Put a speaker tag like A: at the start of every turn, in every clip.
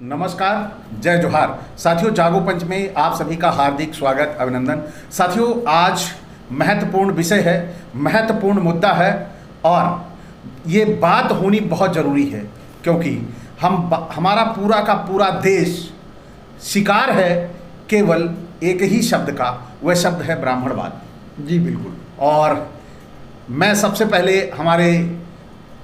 A: नमस्कार, जय जोहार। साथियों, जागो पंच में आप सभी का हार्दिक स्वागत, अभिनंदन। साथियों, आज महत्वपूर्ण विषय है, महत्वपूर्ण मुद्दा है और ये बात होनी बहुत ज़रूरी है क्योंकि हमारा पूरा का पूरा देश शिकार है केवल एक ही शब्द का, वह शब्द है ब्राह्मणवाद।
B: जी बिल्कुल।
A: और मैं सबसे पहले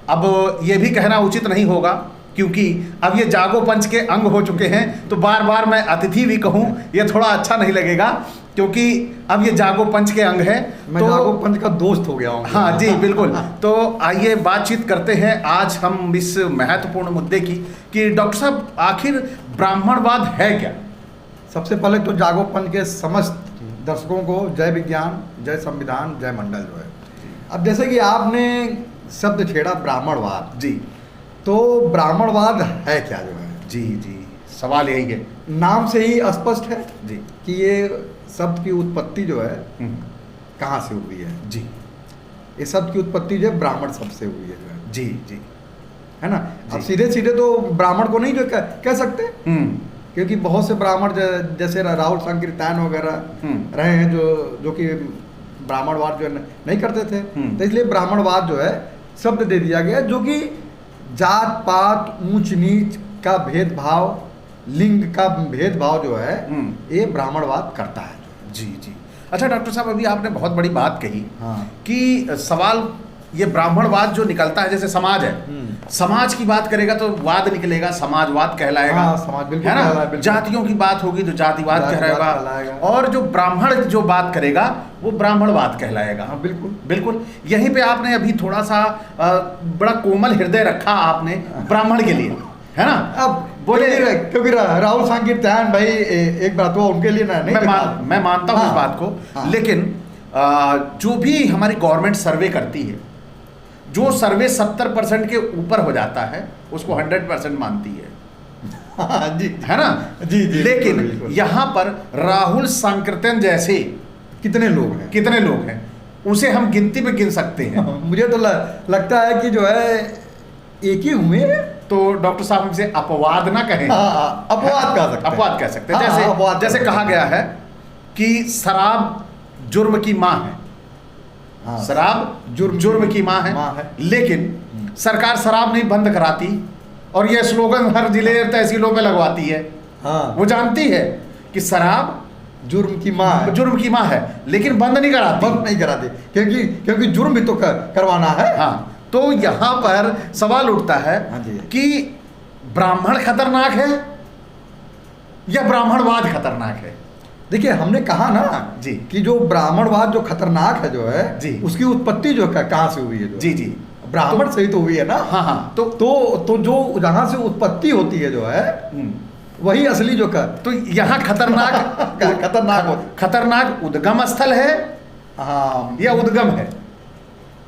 A: अब ये भी कहना उचित नहीं होगा क्योंकि अब ये जागो पंच के अंग हो चुके हैं, तो बार बार मैं अतिथि भी कहूँ ये थोड़ा अच्छा नहीं लगेगा क्योंकि अब ये जागो पंच के अंग है।
B: मैं तो जागो पंच का दोस्त हो गया हूँ।
A: हाँ जी बिल्कुल। तो आइए बातचीत करते हैं आज हम इस महत्वपूर्ण मुद्दे की कि डॉक्टर साहब, आखिर ब्राह्मणवाद है क्या?
B: सबसे पहले तो जागो पंच के समस्त दर्शकों को जय विज्ञान, जय संविधान, जय मंडल जो है। अब जैसे कि आपने शब्द छेड़ा ब्राह्मणवाद,
A: जी,
B: तो ब्राह्मणवाद है क्या जो है?
A: जी जी, सवाल यही है।
B: नाम से ही स्पष्ट है
A: जी
B: कि ये शब्द की उत्पत्ति जो है कहाँ से हुई है।
A: जी,
B: ये शब्द की उत्पत्ति जो है ब्राह्मण शब्द से हुई है जो है।
A: जी जी,
B: है ना। अब सीधे सीधे तो ब्राह्मण को नहीं जो कह सकते, क्योंकि बहुत से ब्राह्मण जैसे राहुल संकीर्तन वगैरह रहे हैं जो कि ब्राह्मणवाद जो नहीं करते थे, तो इसलिए ब्राह्मणवाद जो है शब्द दे दिया गया, जो कि जात पात, ऊंच नीच का भेदभाव, लिंग का भेदभाव जो है ये ब्राह्मणवाद करता है।
A: जी जी। अच्छा डॉक्टर साहब, अभी आपने बहुत बड़ी बात कही।
B: हाँ।
A: कि सवाल ये ब्राह्मणवाद जो निकलता है, जैसे समाज है, समाज की बात करेगा तो वाद निकलेगा, समाजवाद कहलाएगा।
B: हाँ, समाज बिल्कुल
A: है ना।
B: बिल्कुल।
A: जातियों की बात होगी तो जातिवाद कहलाएगा, और जो ब्राह्मण जो बात करेगा वो ब्राह्मणवाद कहलाएगा।
B: हाँ, बिल्कुल
A: बिल्कुल। यहीं पे आपने अभी थोड़ा सा बड़ा कोमल हृदय रखा आपने ब्राह्मण के लिए, है ना।
B: अब
A: बोले
B: क्योंकि राहुल संकीर्तन भाई एक बात वो उनके लिए ना नहीं,
A: मैं मानता हूँ इस बात को।
B: हाँ।
A: लेकिन जो भी हमारी गवर्नमेंट सर्वे करती है, जो सर्वे 70% के ऊपर हो जाता है उसको 100% मानती है।
B: हाँ, जी,
A: है ना।
B: जी जी।
A: लेकिन
B: बिल्कुल।
A: यहाँ पर राहुल संकीर्तन जैसे
B: कितने लोग हैं
A: उसे हम गिनती में गिन सकते हैं।
B: मुझे तो लगता है कि जो है एक ही हुए।
A: तो डॉक्टर साहब हमसे अपवाद ना कहें।
B: अपवाद कह सकते हैं।
A: जैसे कहा गया है कि शराब जुर्म की माँ है।
B: हाँ,
A: शराब जुर्म की माँ है। लेकिन सरकार शराब नहीं बंद कराती और यह स्लोगन हर जिले तहसीलों में लगवाती है।
B: हाँ,
A: वो जानती है कि शराब
B: जुर्म की माँ है,
A: लेकिन बंद नहीं कराती।
B: क्योंकि जुर्म भी तो करवाना है।
A: हाँ, तो यहाँ पर सवाल उठता है कि ब्राह्मण खतरनाक है या ब्राह्मणवाद खतरनाक है?
B: देखिए, हमने कहा ना
A: जी
B: कि जो ब्राह्मणवाद जो खतरनाक है जो है
A: जी,
B: उसकी उत्पत्ति जो कहाँ से हुई है?
A: जी जी,
B: ब्राह्मण से ही तो हुई है ना।
A: हाँ हाँ।
B: तो जो जहाँ से उत्पत्ति होती है जो है वही असली जो
A: तो यहाँ खतरनाक उद्गम स्थल है।
B: हाँ,
A: या उद्गम है?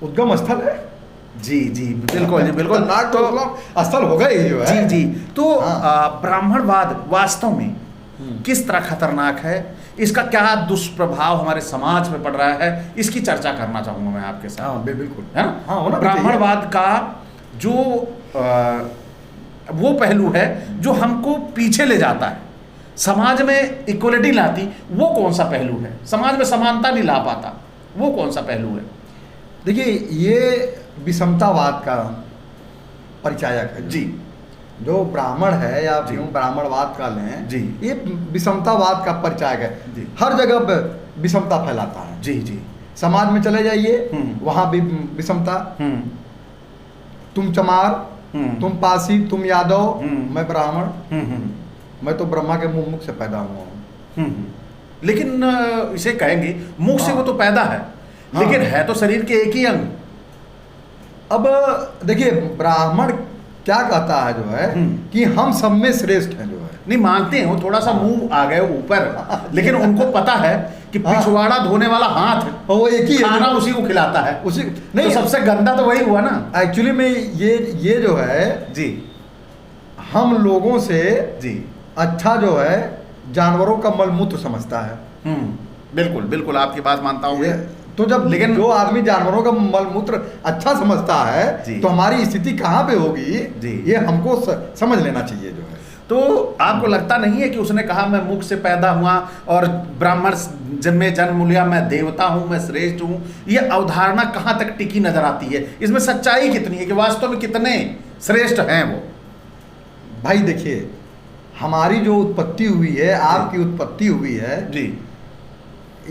B: उद्गम स्थल है।
A: जी जी बिल्कुल जी बिल्कुल।
B: तो स्थल होगा ही जो है।
A: जी जी। तो ब्राह्मणवाद वास्तव में किस तरह खतरनाक है, इसका क्या दुष्प्रभाव हमारे समाज में पड़ रहा है, इसकी चर्चा करना चाहूंगा मैं आपके साथ।
B: हाँ, बिल्कुल
A: है ना। ब्राह्मणवाद का जो वो पहलू है जो हमको पीछे ले जाता है, समाज में इक्वलिटी लाती, वो कौन सा पहलू है? समाज में समानता नहीं ला पाता, वो कौन सा पहलू है?
B: देखिए, ये विषमतावाद का परिचायक है
A: जी।
B: जो ब्राह्मण है या ब्राह्मणवाद का लें
A: जी,
B: ये विषमतावाद का परिचायक है जी। हर जगह विषमता फैलाता है।
A: जी जी।
B: समाज में चले जाइए, वहां भी विषमता। तुम चमार, तुम पासी, तुम यादव, मैं ब्राह्मण, मैं तो ब्रह्मा के मुख से पैदा हुआ हूँ।
A: लेकिन इसे कहेंगे मुख से वो तो पैदा है, लेकिन है तो शरीर के एक ही अंग।
B: अब देखिए, ब्राह्मण क्या कहता है जो है कि हम सब में श्रेष्ठ हैं जो है।
A: नहीं मानते हैं, वो थोड़ा सा मुंह आ गए ऊपर, लेकिन उनको पता है कि पिछवाड़ा धोने वाला हाथ
B: वो एक ही है,
A: खाना उसी को खिलाता है।
B: उसी
A: नहीं, तो सबसे गंदा तो वही हुआ ना
B: एक्चुअली में। ये जो है
A: जी, हम
B: लोगों से
A: जी
B: अच्छा जो है जानवरों का मलमूत्र समझता है।
A: बिल्कुल बिल्कुल, आपकी बात मानता हूँ।
B: तो जब लेकिन जो आदमी जानवरों का मलमूत्र अच्छा समझता है तो हमारी स्थिति कहाँ पे होगी, ये हमको समझ लेना चाहिए जो है।
A: तो आपको लगता नहीं है कि उसने कहा मैं मुख से पैदा हुआ और ब्राह्मण जब में जन्म लिया, मैं देवता हूं, मैं श्रेष्ठ हूं, ये अवधारणा कहां तक टिकी नजर आती है? इसमें सच्चाई कितनी है कि वास्तव में कितने श्रेष्ठ हैं वो?
B: भाई देखिए, हमारी जो उत्पत्ति हुई है, आपकी उत्पत्ति हुई है
A: जी,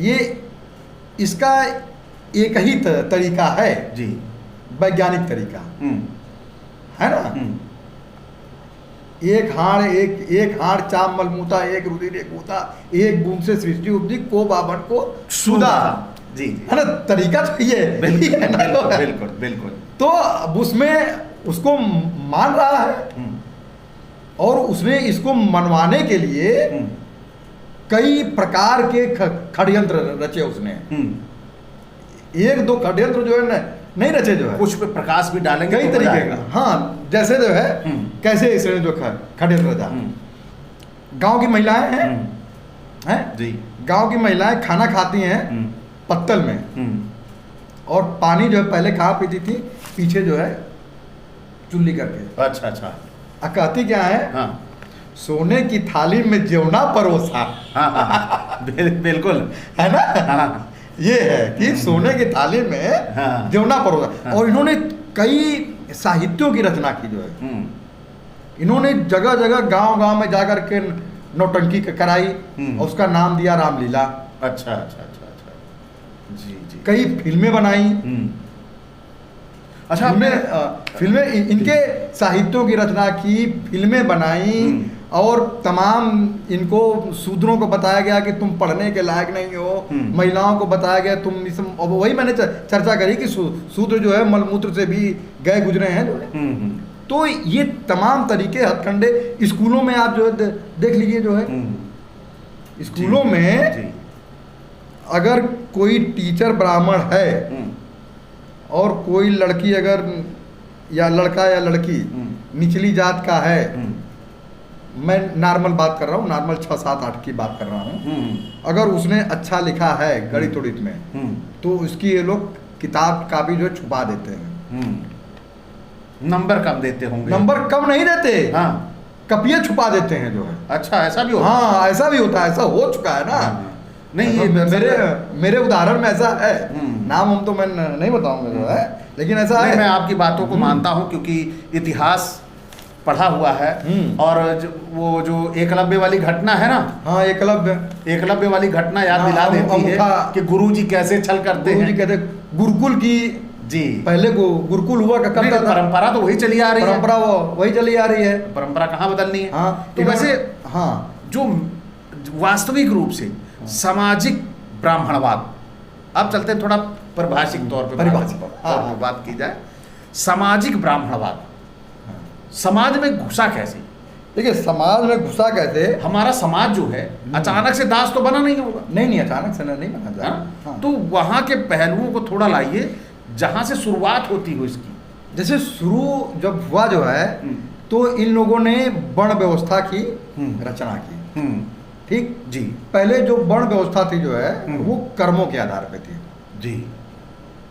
B: ये इसका एक ही तरीका है
A: जी,
B: वैज्ञानिक तरीका, है ना। एक हाड़ चाम मलमूता, एक रुधिर एक मूता, एक बूंद से सृष्टि उपजी, को बावन को सुधा।
A: जी,
B: है ना, तरीका तो ये है।
A: बिल्कुल बिल्कुल बिल्कुल।
B: तो अब उसमें उसको मान रहा है और उसने इसको मनवाने के लिए कई प्रकार के षड्यंत्र रचे उसने। एक दो षड्यंत्र जो है ना नहीं रचे, जो है
A: कुछ पे प्रकाश भी डालेंगे
B: कई
A: तो
B: तरीके का। हाँ, जैसे जो है कैसे इसने जो षड्यंत्र रचा। गांव की महिलाएं हैं
A: जी,
B: गांव की महिलाएं खाना खाती हैं पत्तल में, और पानी जो है पहले कहाँ पीती थी, पीछे जो है चुल्ली करके।
A: अच्छा अच्छा।
B: कहती क्या है,
A: हाँ
B: सोने की थाली में जेवना परोसा।
A: हाँ हाँ, बिल्कुल,
B: है ना।
A: हाँ
B: ये है कि सोने की थाली में
A: हाँ।
B: जेवना परोसा।
A: हाँ।
B: और इन्होंने कई साहित्यों की रचना की जो है। इन्होंने जगह जगह गांव में जाकर के नौटंकी कराई और उसका नाम दिया रामलीला।
A: अच्छा अच्छा अच्छा अच्छा। जी जी।
B: कई फिल्में बनाई।
A: अच्छा, हमने
B: फिल्में इनके साहित्यों की रचना की, फिल्में बनाई, और तमाम इनको शूद्रों को बताया गया कि तुम पढ़ने के लायक नहीं हो, महिलाओं को बताया गया तुम अब वही मैंने चर्चा करी कि शूद्र जो है मलमूत्र से भी गए गुजरे हैं जो है। तो ये तमाम तरीके हथकंडे स्कूलों में आप जो है देख लीजिए, जो है स्कूलों में अगर कोई टीचर ब्राह्मण है और कोई लड़की अगर या लड़का या लड़की निचली जात का है, मैं नॉर्मल बात कर रहा हूँ, नॉर्मल 6, 7, 8 की बात कर रहा हूँ, अगर उसने अच्छा लिखा है गणित उड़ित में, तो उसकी ये लोग किताब कापी जो छुपा देते हैं।
A: नंबर कम देते होंगे।
B: नंबर कम नहीं देते,
A: हाँ,
B: कपियाँ छुपा देते हैं जो है।
A: अच्छा, ऐसा भी होता है?
B: हाँ, ऐसा भी होता है, ऐसा हो चुका है ना।
A: नहीं,
B: ये मेरे उदाहरण में ऐसा है, नाम हम तो मैं नहीं बताऊंगा जो है, लेकिन ऐसा है।
A: मैं आपकी बातों को मानता हूं क्योंकि इतिहास पढ़ा हुआ है। और वो जो एकलव्य वाली घटना है ना,
B: हाँ, एकलव्य
A: वाली घटना याद दिला देती है कि गुरुजी कैसे छल करते हैं।
B: गुरुजी कहते गुरुकुल की, जी, पहले गुरुकुल हुआ करता था।
A: परंपरा तो वही चली आ रही है,
B: परंपरा वही चली आ रही है, परंपरा
A: कहाँ बदलनी है।
B: हाँ,
A: तो वैसे
B: हाँ,
A: जो वास्तविक रूप से सामाजिक ब्राह्मणवाद, अब चलते हैं थोड़ा परिभाषिक तौर पे बात की जाए। सामाजिक ब्राह्मणवाद समाज में घुसा कैसे?
B: देखिए, समाज में घुसा कैसे,
A: हमारा समाज जो है अचानक से दास तो बना नहीं होगा।
B: नहीं, अचानक से नहीं बना जाए।
A: तो वहां के पहलुओं को थोड़ा लाइए जहां से शुरुआत होती हो इसकी।
B: जैसे शुरू जब हुआ जो है, तो इन लोगों ने वर्ण व्यवस्था की रचना की। ठीक
A: जी।
B: पहले जो वर्ण व्यवस्था थी जो है, वो कर्मों के आधार पे थी।
A: जी,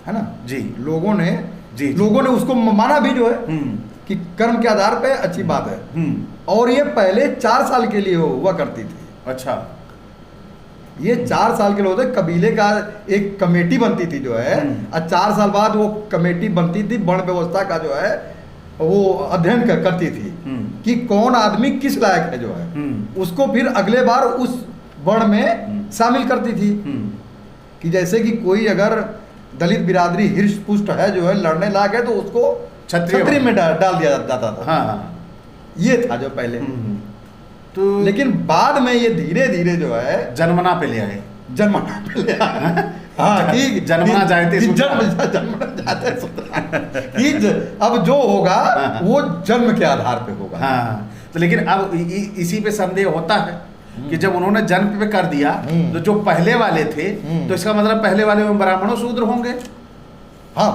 B: है ना।
A: जी,
B: लोगों ने
A: लोगों
B: ने उसको माना भी जो है कि कर्म के आधार पे अच्छी बात है। और ये पहले 4 साल के लिए हुआ करती थी।
A: अच्छा,
B: ये 4 साल के लिए होते, कबीले का एक कमेटी बनती थी जो है, और 4 साल बाद वो कमेटी बनती थी, वर्ण व्यवस्था का जो है वो अध्ययन करती थी कि कौन आदमी किस लायक है जो है, उसको फिर अगले बार उस वर्ण में शामिल करती थी। कि जैसे कि कोई अगर दलित बिरादरी हिर्ष पुष्ट है जो है, लड़ने लायक है, तो उसको छतरी में डाल दिया जाता था।
A: हाँ,
B: ये था जो पहले।
A: तो
B: लेकिन बाद में ये धीरे धीरे जो है
A: जन्मना पे ले आए।
B: जन्मना पे ले आए। हाँ, ठीक,
A: जन्मना जाते
B: अब जो होगा वो जन्म के आधार पे होगा।
A: हाँ, तो लेकिन अब इसी पे संदेह होता है कि जब उन्होंने जन्म पे कर दिया, तो जो पहले वाले थे, तो इसका मतलब पहले वाले में ब्राह्मणों शूद्र होंगे।
B: हाँ,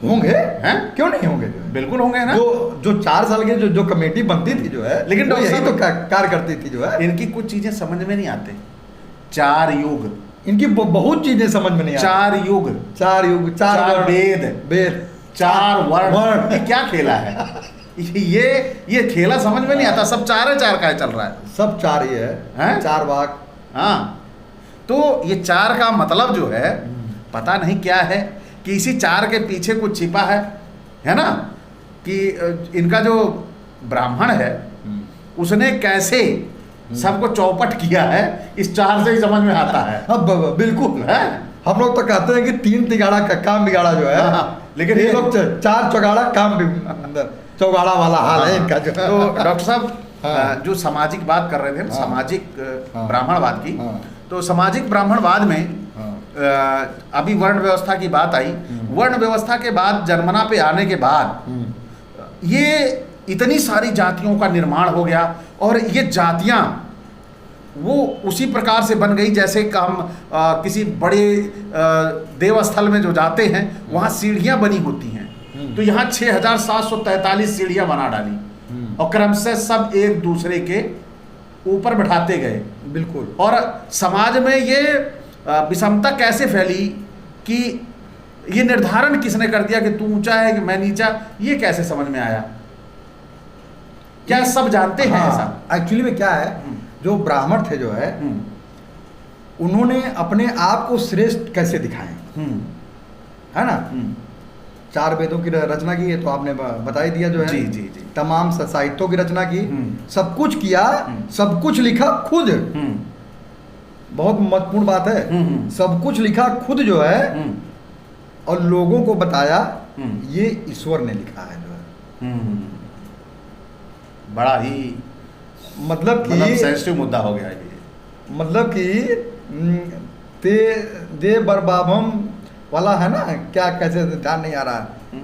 B: होंगे, हैं? क्यों नहीं होंगे?
A: बिल्कुल होंगे ना।
B: जो 4 साल के जो कमेटी बनती थी जो है,
A: लेकिन
B: यही तो कार्य करती थी जो है।
A: इनकी कुछ चीजें समझ में नहीं आते। 4 युग,
B: इनकी बहुत चीजें समझ में नहीं आती।
A: 4 युग,
B: 4 वेद,
A: चार वर्ण
B: वर्ण।
A: ये क्या खेला है? ये खेला समझ में नहीं आता, सब चार है, चार का चल रहा है।
B: सब चार ही
A: हैं?
B: है, चार भाग।
A: हाँ, तो ये चार का मतलब जो है पता नहीं क्या है, कि इसी चार के पीछे कुछ छिपा है ना, कि इनका जो ब्राह्मण है उसने कैसे सबको चौपट किया है, इस चार से ही समझ में आता है।
B: अब बिल्कुल
A: है?
B: हम लोग तो कहते हैं कि 3 तिगाड़ा का काम बिगाड़ा जो है,
A: हाँ, लेकिन
B: ये
A: ये
B: लोग 4 चौगाड़ा काम चौगाड़ा वाला हाल है इनका जो है।
A: तो डॉक्टर साहब
B: हाँ।
A: जो सामाजिक बात कर रहे थे,
B: हाँ।
A: सामाजिक
B: हाँ।
A: ब्राह्मणवाद की,
B: हाँ।
A: तो सामाजिक ब्राह्मणवाद में
B: हाँ।
A: अभी वर्ण व्यवस्था की बात आई। वर्ण व्यवस्था के बाद जन्मना पे आने के बाद ये इतनी सारी जातियों का निर्माण हो गया, और ये जातियां वो उसी प्रकार से बन गई जैसे कि हम किसी बड़े देवस्थल में जो जाते हैं वहाँ सीढ़ियाँ बनी होती हैं, तो यहाँ 6743 सीढ़ियाँ बना डाली, और क्रमशः सब एक दूसरे के ऊपर बैठाते गए।
B: बिल्कुल।
A: और समाज में ये विषमता कैसे फैली, कि ये निर्धारण किसने कर दिया कि तू ऊंचा है कि मैं नीचा, ये कैसे समझ में आया? क्या सब जानते हैं ऐसा?
B: एक्चुअली में क्या है, जो ब्राह्मण थे जो है उन्होंने अपने आप को श्रेष्ठ कैसे दिखाए, है ना। 4 वेदों की रचना की है, तो आपने बता ही दिया जो है।
A: जी जी जी।
B: तमाम साहित्यों की रचना की, सब कुछ किया, सब कुछ लिखा खुद। बहुत महत्वपूर्ण बात है, सब कुछ लिखा खुद जो है, और लोगों को बताया ये ईश्वर ने लिखा है जो है।
A: बड़ा ही
B: मतलब
A: सेंसिटिव मुद्दा हो गया ये।
B: मतलब कि ते दे बरबाभम वाला है ना, क्या कैसे ध्यान नहीं आ रहा है।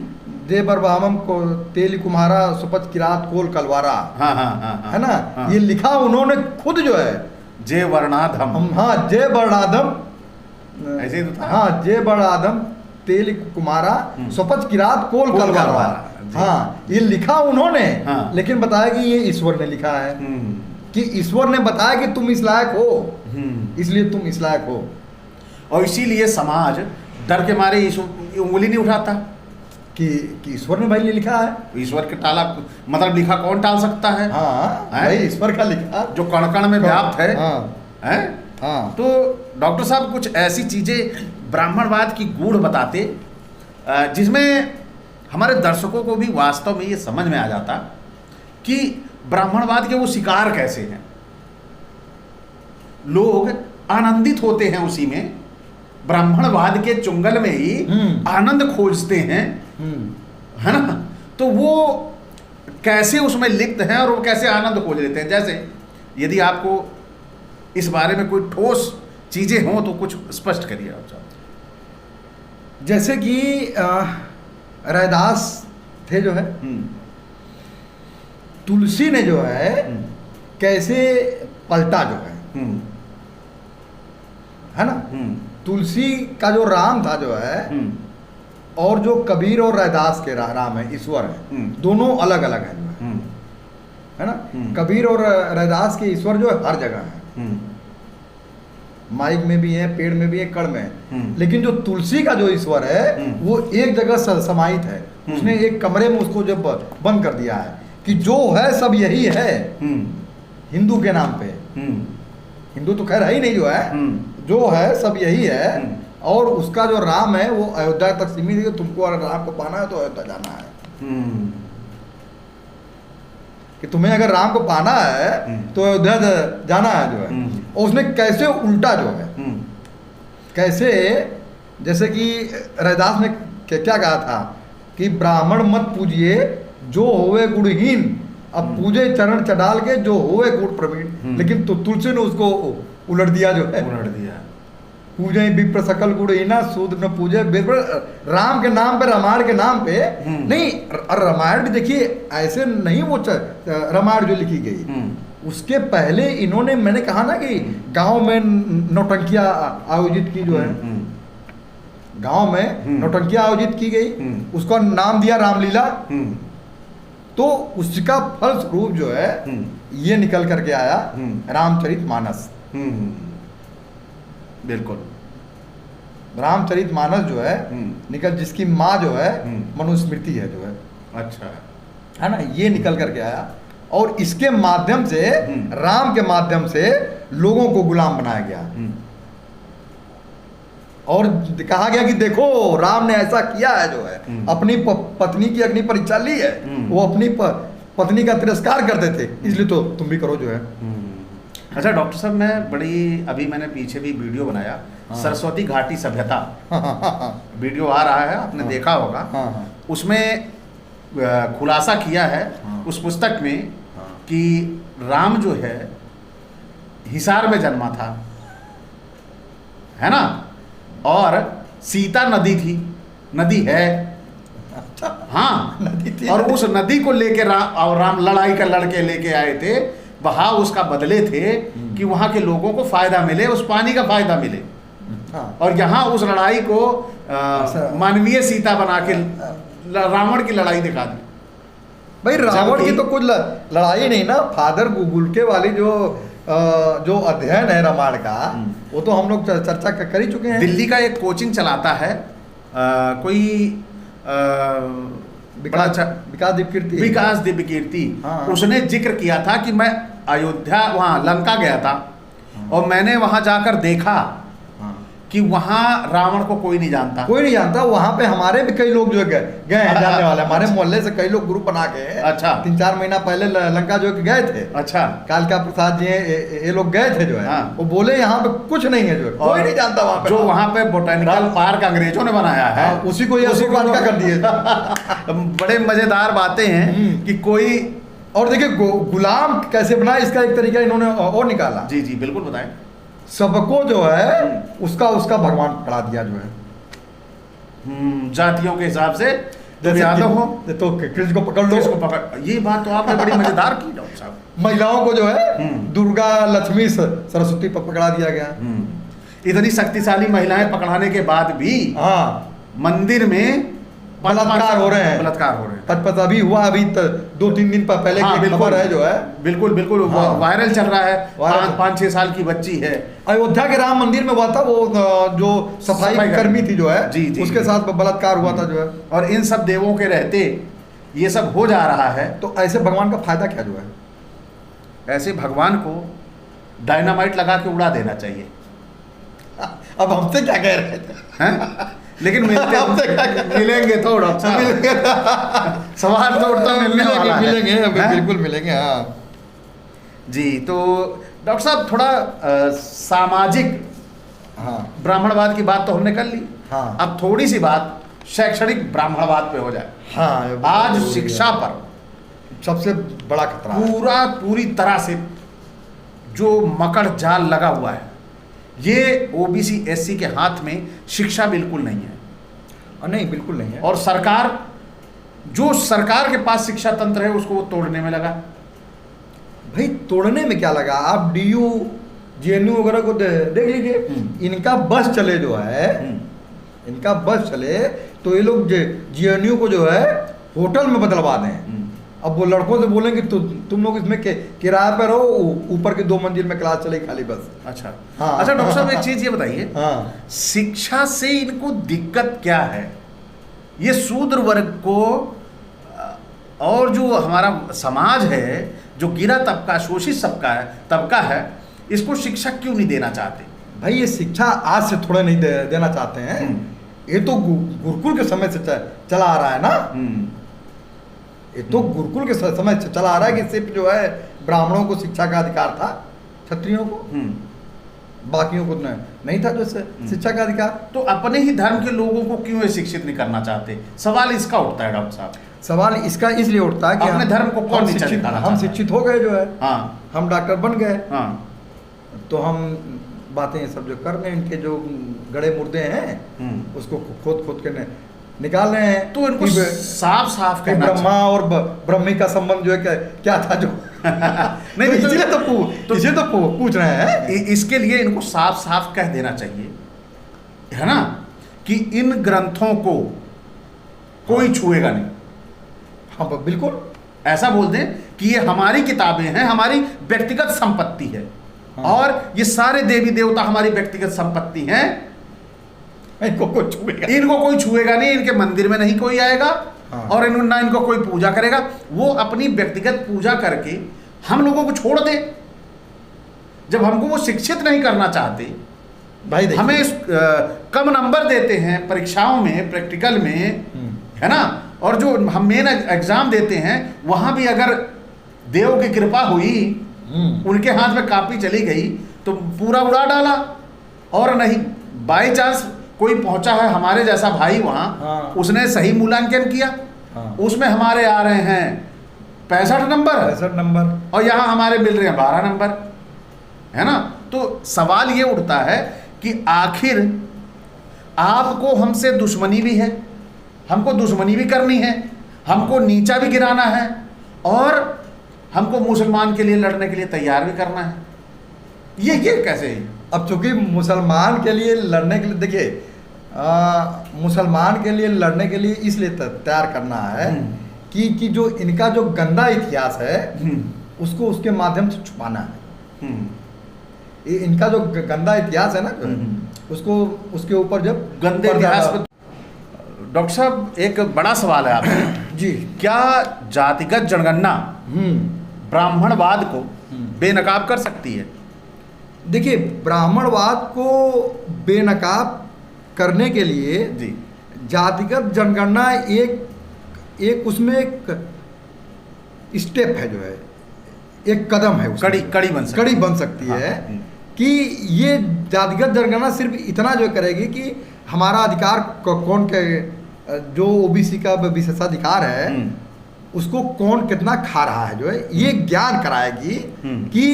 B: दे बरबाभम को तेल कुम्हारा सुपच किरात कोल कलवारा।
A: हाँ हाँ हाँ,
B: है ना।
A: हाँ।
B: ये लिखा उन्होंने खुद जो है।
A: जय वर्णाधम।
B: हाँ, जय वर्णाधम,
A: ऐसे ही तो था।
B: हाँ, जय वर्णाधम तेल कुमारा सुपच किरात कोल कलवारा। हाँ, ये लिखा उन्होंने।
A: हाँ।
B: लेकिन बताया कि ये ईश्वर ने लिखा है, कि ईश्वर ने बताया कि तुम इस लायक हो, इसलिए तुम इस लायक हो।
A: और इसीलिए समाज डर के मारे उंगली नहीं उठाता
B: कि ईश्वर ने भाई लिखा है।
A: ईश्वर के टाला मतलब लिखा कौन टाल सकता है?
B: हाँ, भाई ईश्वर का लिखा
A: जो कण कण में व्याप्त है।
B: हाँ।
A: हैं?
B: हाँ।
A: तो डॉक्टर साहब कुछ ऐसी चीजें ब्राह्मणवाद की गूढ़ बताते, जिसमें हमारे दर्शकों को भी वास्तव में ये समझ में आ जाता कि ब्राह्मणवाद के वो शिकार कैसे हैं। लोग आनंदित होते हैं उसी में, ब्राह्मणवाद के चुंगल में ही आनंद खोजते हैं, है ना। तो वो कैसे उसमें लिप्त हैं और वो कैसे आनंद खोज लेते हैं। जैसे यदि आपको इस बारे में कोई ठोस चीजें हों तो कुछ स्पष्ट करिए आप साहब।
B: जैसे कि रैदास थे जो है, तुलसी ने जो है कैसे पलटा जो है ना। तुलसी का जो राम था जो है, और जो कबीर और रैदास के राम है, ईश्वर है, दोनों अलग अलग है ना। कबीर और रैदास के ईश्वर जो है हर जगह है, माइक में भी है, पेड़ में भी है, कड़ में है। लेकिन जो तुलसी का जो ईश्वर है वो एक जगह समाहित है। उसने एक कमरे में उसको जब बंद कर दिया है कि जो है सब यही है, हिंदू के नाम पे। हिंदू तो खैर है ही नहीं, जो है जो है सब यही है। और उसका जो राम है वो अयोध्या तक सीमित है। तुमको अगर राम को पाना है तो अयोध्या जाना है, कि तुम्हें अगर राम को पाना है तो अयोध्या जाना है जो है। और उसने कैसे उल्टा जो है, कैसे, जैसे कि रैदास ने क्या कहा था कि ब्राह्मण मत पूजिए जो होवे गुणहीन, अब पूजे चरण चढ़ाल के जो होवे गुण प्रवीण। लेकिन तो तुलसी ने उसको उलट दिया जो है,
A: उलट दिया।
B: पूजे विप्र सकल गुणहीना सूद न पूजे विप्र। राम के नाम पे, रामायण के नाम पे नहीं। और रामायण भी देखिए ऐसे नहीं, वो रामायण जो लिखी गई उसके पहले इन्होंने, मैंने कहा ना कि गांव में नौटंकियां आयोजित की जो है, गांव में नौटंकियां आयोजित की गई, उसका नाम दिया रामलीला। तो उसका फल स्वरूप जो है ये निकल करके आया रामचरित मानस।
A: बिल्कुल।
B: रामचरितमानस जो है निकल, जिसकी माँ जो है मनुस्मृति है जो है,
A: अच्छा
B: है ना, ये निकल करके आया और इसके माध्यम से, राम के माध्यम से लोगों को गुलाम बनाया गया और कहा गया कि देखो राम ने ऐसा किया है जो है, अपनी पत्नी की अग्नि परीक्षा ली है, वो अपनी पत्नी का तिरस्कार करते थे, इसलिए तो तुम भी करो जो है।
A: अच्छा डॉक्टर साहब, मैं बड़ी अभी मैंने पीछे भी वीडियो बनाया, सरस्वती घाटी सभ्यता वीडियो आ रहा है, आपने देखा होगा। उसमें खुलासा किया है उस पुस्तक में कि राम जो है हिसार में जन्मा था, है ना, और सीता नदी थी, नदी है, हाँ
B: नदी थी,
A: और उस नदी को लेके राम लड़ाई कर लड़के लेके आए थे, वहां उसका बदले थे कि वहां के लोगों को फायदा मिले, उस पानी का फायदा मिले। और यहाँ उस लड़ाई को मानवीय सीता बना के रावण की लड़ाई दिखा दी।
B: भाई रावण की तो कुछ लड़ाई नहीं ना, फादर गुलके वाली जो अध्ययन है रामायण का, वो तो हम लोग चर्चा कर ही चुके हैं।
A: दिल्ली का एक कोचिंग चलाता है कोई बड़ा अच्छा, विकास दिव्य कीर्ति, उसने जिक्र किया था कि मैं अयोध्या वहाँ लंका गया था और मैंने वहाँ जाकर देखा कि वहाँ रावण को कोई नहीं जानता,
B: कोई नहीं जानता। वहाँ पे हमारे भी कई लोग जो गए हैं जानने वाले, हमारे मोहल्ले से कई लोग ग्रुप बना के,
A: अच्छा
B: 3-4 महीना पहले लंका जो गए थे,
A: अच्छा
B: कालका प्रसाद जी ये लोग गए थे जो है, वो बोले यहाँ पे कुछ नहीं है, जो है कोई नहीं जानता वहाँ पे।
A: जो वहाँ पे बोटेनिकल पार्क अंग्रेजों ने बनाया है,
B: उसी को ये का कर दिए।
A: बड़े मजेदार बातें हैं कि कोई,
B: और देखिए गुलाम कैसे बना, इसका एक तरीका इन्होंने और निकाला।
A: जी जी बिल्कुल बताएं।
B: सबको जो है उसका भगवान पकड़ा दिया जो है,
A: जातियों के हिसाब से,
B: जैसे
A: यादव हो
B: तो कृष्ण को पकड़ लो,
A: को पकड़, ये बात तो आपने बड़ी मजेदार की डॉक्टर साहब।
B: महिलाओं को जो है दुर्गा लक्ष्मी सरस्वती पर पकड़ा दिया गया।
A: इतनी शक्तिशाली महिलाएं पकड़ाने के बाद भी मंदिर में
B: बलात्कार हो रहे हैं,
A: बलात्कार हो रहे हैं।
B: पचपच अभी हुआ, अभी 2-3 दिन पहले की खबर है जो है,
A: बिल्कुल बिल्कुल वायरल चल रहा है। 5-6 साल की बच्ची है,
B: अयोध्या के राम मंदिर में हुआ था, वो जो सफाई कर्मी थी जो है,
A: जी जी
B: उसके साथ बलात्कार हुआ था जो है।
A: और इन सब देवों के रहते ये सब हो जा रहा है,
B: तो ऐसे भगवान का फायदा क्या जो है?
A: ऐसे भगवान को डायनामाइट लगा के उड़ा देना चाहिए।
B: अब हमसे क्या कह रहे थे?
A: लेकिन मिलेंगे तो डॉक्टर साहब, सवाल तो उठता
B: मिलेंगे बिल्कुल मिलेंगे। हाँ
A: जी, तो डॉक्टर साहब थोड़ा सामाजिक ब्राह्मणवाद की बात तो हमने कर ली, अब थोड़ी सी बात शैक्षणिक ब्राह्मणवाद पे हो जाए।
B: हाँ,
A: आज शिक्षा पर
B: सबसे बड़ा खतरा,
A: पूरी तरह से जो मकड़ जाल लगा हुआ है, ये ओबीसी एससी के हाथ में शिक्षा बिल्कुल नहीं है।
B: नहीं बिल्कुल नहीं है। और
A: सरकार के पास शिक्षा तंत्र है उसको वो तोड़ने में लगा।
B: भाई तोड़ने में क्या लगा, आप डीयू जेएनयू वगैरह को देख लीजिए, इनका बस चले जो है, इनका बस चले तो ये लोग जेएनयू को जो है होटल में बदलवा दें। अब वो लड़कों से बोलेंगे तुम लोग इसमें किराए पर रहो, ऊपर के 2 मंजिल में क्लास चलेगी खाली बस।
A: अच्छा अच्छा डॉक्टर साहब, एक चीज ये बताइए, शिक्षा से इनको दिक्कत क्या है? ये शूद्र वर्ग को और जो हमारा समाज है, जो गिरा तबका, शोषित तबका है, इसको शिक्षा क्यों नहीं देना चाहते?
B: भाई ये शिक्षा आज से थोड़ा नहीं देना चाहते हैं, ये तो गुरुकुल के समय से चला आ रहा है ना। ये तो गुरुकुल के समय से चला आ रहा है कि सिर्फ जो है ब्राह्मणों को शिक्षा का अधिकार था, क्षत्रियों को, बाकियों को नहीं था जो शिक्षा का अधिकार।
A: तो अपने ही धर्म के लोगों को क्यों शिक्षित नहीं करना चाहते? सवाल इसका उठता है डॉक्टर साहब।
B: सवाल इसका इसलिए उठता है कि
A: अपने धर्म को कौन
B: हम शिक्षित हो गए जो है, हम डॉक्टर बन गए, तो हम बातें सब जो कर रहे हैं, इनके जो गड़े मुर्दे हैं उसको खोद के निकाल रहे हैं।
A: तो इनको साफ कहना,
B: ब्रह्मा और ब्रह्मी का संबंध जो है क्या था जो नहीं तो इसीलिए तो पूछ रहे हैं।
A: इसके लिए इनको साफ कह देना चाहिए, है ना, कि इन ग्रंथों को कोई छुएगा नहीं।
B: हाँ बिल्कुल
A: ऐसा बोल दें कि ये हमारी किताबें हैं, हमारी व्यक्तिगत संपत्ति है, और ये सारे देवी देवता हमारी व्यक्तिगत संपत्ति हैं,
B: इनको कोई छुएगा।
A: इनको कोई छुएगा नहीं, इनके मंदिर में नहीं कोई आएगा।
B: हाँ।
A: और ना इनको कोई पूजा करेगा। वो अपनी व्यक्तिगत पूजा करके हम लोगों को छोड़ दे। जब हमको वो शिक्षित नहीं करना चाहते,
B: भाई देखिए,
A: हमें कम नंबर देते हैं परीक्षाओं में, प्रैक्टिकल में, है ना, और जो हम मेन एग्जाम देते हैं वहां भी अगर देव की कृपा हुई, उनके हाथ में कॉपी चली गई तो पूरा उड़ा डाला। और नहीं बाई चांस कोई पहुंचा है हमारे जैसा भाई वहां,
B: हाँ।
A: उसने सही मूल्यांकन किया,
B: हाँ।
A: उसमें हमारे आ रहे हैं 65 नंबर,
B: 65 नंबर,
A: और यहाँ हमारे मिल रहे हैं 12 नंबर, है ना। तो सवाल ये उठता है कि आखिर आपको हमसे दुश्मनी भी है, हमको दुश्मनी भी करनी है, हमको नीचा भी गिराना है, और हमको मुसलमान के लिए लड़ने के लिए तैयार भी करना है। ये कैसे है?
B: अब चूंकि मुसलमान के लिए लड़ने के लिए, देखिए मुसलमान के लिए लड़ने के लिए इसलिए तैयार करना है कि जो इनका जो गंदा इतिहास है उसको उसके माध्यम से छुपाना है। ये इनका जो गंदा इतिहास है ना, उसको उसके ऊपर जब
A: गंदे इतिहास पर डॉक्टर साहब एक बड़ा सवाल है आपसे
B: जी,
A: क्या जातिगत जनगणना ब्राह्मणवाद को बेनकाब कर सकती है?
B: देखिए ब्राह्मणवाद को बेनकाब करने के लिए
A: जी,
B: जातिगत जनगणना एक उसमें एक स्टेप है, जो है एक कदम है,
A: कड़ी बन सकती
B: है। कि ये जातिगत जनगणना सिर्फ इतना जो करेगी कि हमारा अधिकार कौन के, जो ओबीसी का विशेषाधिकार है उसको कौन कितना खा रहा है, जो है ये ज्ञान कराएगी कि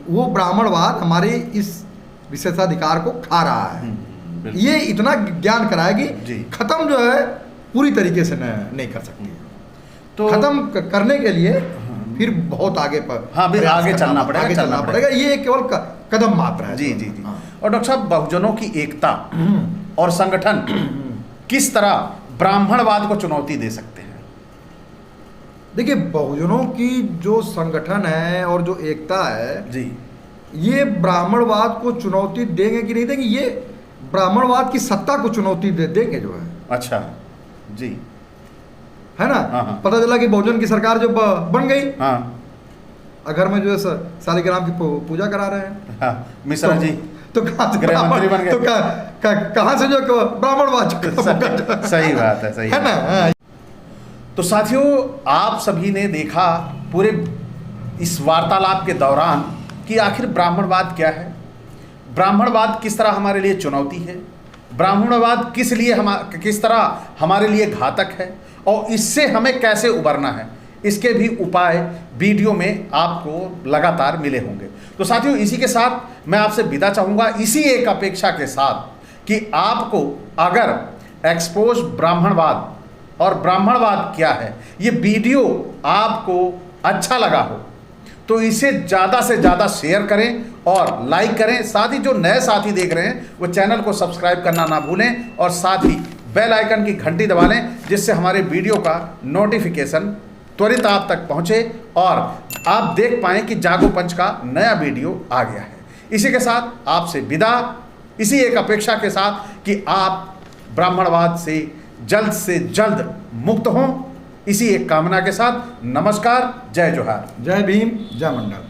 B: वो ब्राह्मणवाद हमारे इस विशेषाधिकार को खा रहा है। ये इतना ज्ञान कराएगी, खत्म जो है पूरी तरीके से नहीं कर सकती है। तो खत्म करने के लिए फिर बहुत आगे पर
A: आगे चलना पड़ेगा।
B: ये केवल कदम मात्र है।
A: जी। और डॉक्टर साहब बहुजनों की एकता और संगठन किस तरह ब्राह्मणवाद को चुनौती दे सकते हैं?
B: देखिए बहुजनों की जो संगठन है और जो एकता है
A: जी,
B: ये ब्राह्मणवाद को चुनौती देंगे कि नहीं देंगे, ये ब्राह्मणवाद की सत्ता को चुनौती देंगे जो है।
A: अच्छा जी,
B: है ना।
A: हाँ।
B: पता चला कि बहुजन की सरकार जो बन गई,
A: हाँ,
B: घर में जो है शालिग्राम की पूजा करा रहे हैं,
A: हाँ, मिश्रा जी
B: तो कहाँ से
A: गृह मंत्री बन गए,
B: तो कहाँ से जो ब्राह्मणवाद
A: सही बात है, सही
B: है ना।
A: तो साथियों आप सभी ने देखा पूरे इस वार्तालाप के दौरान कि आखिर ब्राह्मणवाद क्या है, ब्राह्मणवाद किस तरह हमारे लिए चुनौती है, ब्राह्मणवाद किस तरह हमारे लिए घातक है, और इससे हमें कैसे उबरना है, इसके भी उपाय वीडियो में आपको लगातार मिले होंगे। तो साथियों इसी के साथ मैं आपसे विदा चाहूँगा, इसी एक अपेक्षा के साथ कि आपको अगर एक्सपोज ब्राह्मणवाद और ब्राह्मणवाद क्या है ये वीडियो आपको अच्छा लगा हो तो इसे ज़्यादा से ज़्यादा शेयर करें और लाइक करें। साथ ही जो नए साथी देख रहे हैं वो चैनल को सब्सक्राइब करना ना भूलें, और साथ ही बेल आइकन की घंटी दबा लें जिससे हमारे वीडियो का नोटिफिकेशन त्वरित आप तक पहुंचे और आप देख पाएं कि जागो पंच का नया वीडियो आ गया है। इसी के साथ आपसे विदा, इसी एक अपेक्षा के साथ कि आप ब्राह्मणवाद से जल्द मुक्त हों, इसी एक कामना के साथ नमस्कार, जय जोहार,
B: जय भीम, जय मंडल।